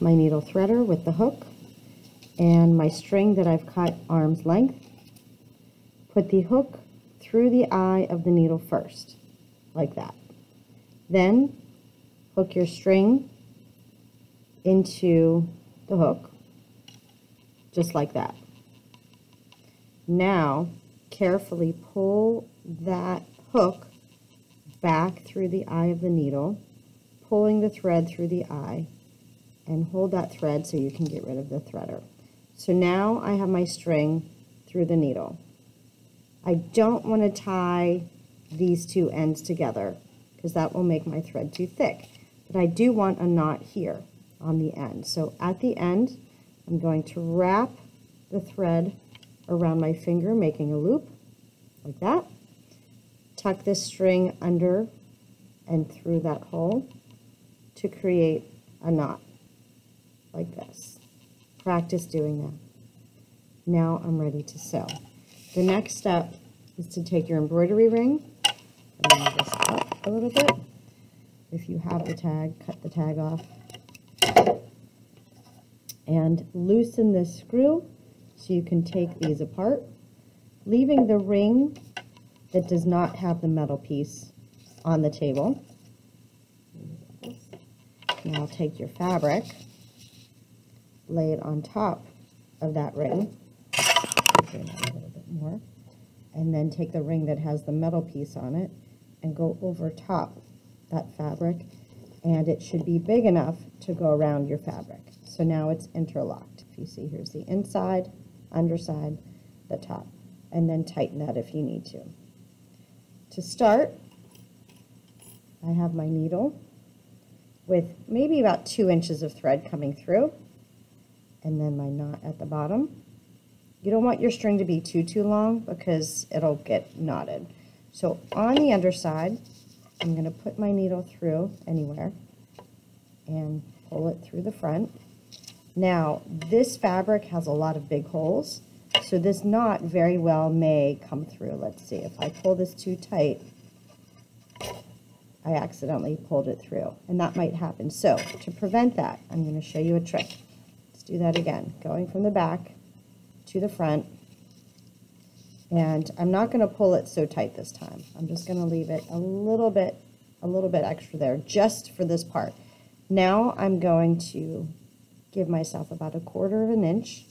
my needle threader with the hook and my string that I've cut arm's length. Put the hook through the eye of the needle first, like that. Then hook your string into the hook, just like that. Now, carefully pull that hook back through the eye of the needle, pulling the thread through the eye, and hold that thread so you can get rid of the threader. So now I have my string through the needle. I don't want to tie these two ends together because that will make my thread too thick. But I do want a knot here on the end. So at the end, I'm going to wrap the thread around my finger, making a loop like that. Tuck this string under and through that hole to create a knot like this. Practice doing that. Now I'm ready to sew. The next step is to take your embroidery ring and move this up a little bit. If you have the tag, cut the tag off. And loosen this screw so you can take these apart, leaving the ring that does not have the metal piece on the table. Now take your fabric, lay it on top of that ring, a little bit more, and then take the ring that has the metal piece on it and go over top that fabric, and it should be big enough to go around your fabric. So now it's interlocked. If you see, here's the inside, underside, the top, and then tighten that if you need to. To start, I have my needle with maybe about 2 inches of thread coming through, and then my knot at the bottom. You don't want your string to be too long because it'll get knotted. So on the underside, I'm going to put my needle through anywhere and pull it through the front. Now, this fabric has a lot of big holes, so this knot very well may come through. Let's see, if I pull this too tight, I accidentally pulled it through, and that might happen. So to prevent that, I'm going to show you a trick. Let's do that again, going from the back to the front, and I'm not going to pull it so tight this time. I'm just going to leave it a little bit extra there, just for this part. Now I'm going to give myself about 1/4 of an inch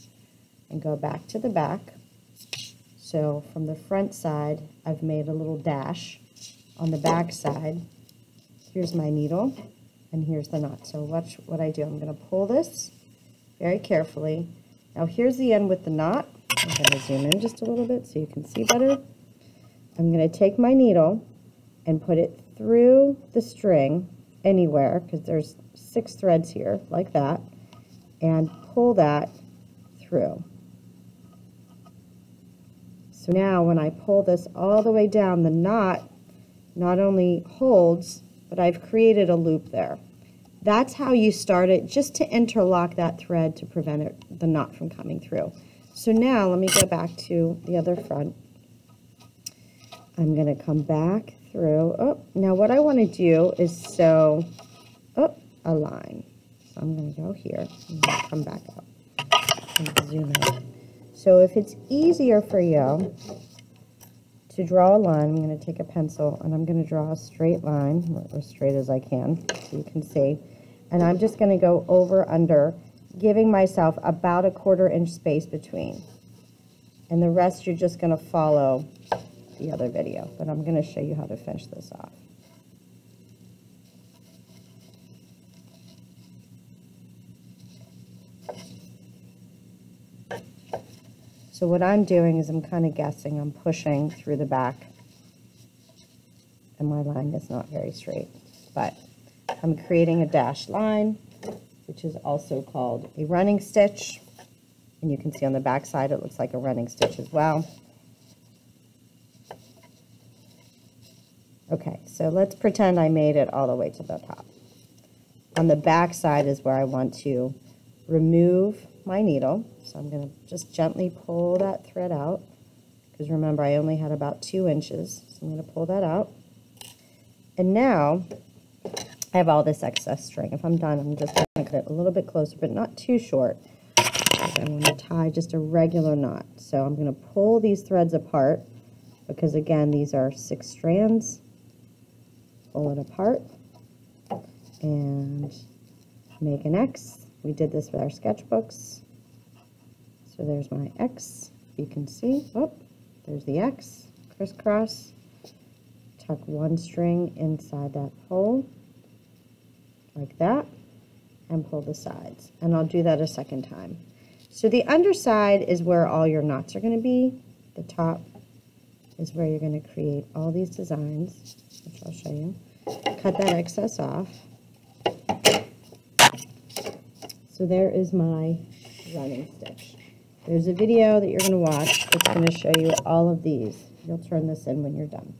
and go back to the back. So from the front side, I've made a little dash. On the back side, here's my needle, and here's the knot. So watch what I do. I'm going to pull this very carefully. Now here's the end with the knot. I'm going to zoom in just a little bit so you can see better. I'm going to take my needle and put it through the string anywhere, because there's 6 threads here, like that, and pull that through. So now when I pull this all the way down, the knot not only holds, but I've created a loop there. That's how you start it, just to interlock that thread to prevent the knot from coming through. So now let me go back to the other front. I'm going to come back through. Oh, now what I want to do is sew up a line. So I'm going to go here and come back up and zoom in. So if it's easier for you to draw a line, I'm going to take a pencil and I'm going to draw a straight line, or as straight as I can, so you can see. And I'm just going to go over, under, giving myself about 1/4 inch space between. And the rest you're just going to follow the other video, but I'm going to show you how to finish this off. So what I'm doing is I'm kind of guessing, I'm pushing through the back, and my line is not very straight, but I'm creating a dashed line, which is also called a running stitch, and you can see on the back side it looks like a running stitch as well. Okay, so let's pretend I made it all the way to the top. On the back side is where I want to remove my needle, so I'm going to just gently pull that thread out, because remember I only had about 2 inches, so I'm going to pull that out. And now I have all this excess string. If I'm done, I'm just going to cut it a little bit closer, but not too short. I'm going to tie just a regular knot. So I'm going to pull these threads apart because, again, these are 6 strands. Pull it apart and make an X. We did this with our sketchbooks. So there's my X. You can see, oh, there's the X. Crisscross. Tuck one string inside that hole, like that, and pull the sides. And I'll do that a second time. So the underside is where all your knots are going to be. The top is where you're going to create all these designs, which I'll show you. Cut that excess off. So there is my running stitch. There's a video that you're going to watch that's going to show you all of these. You'll turn this in when you're done.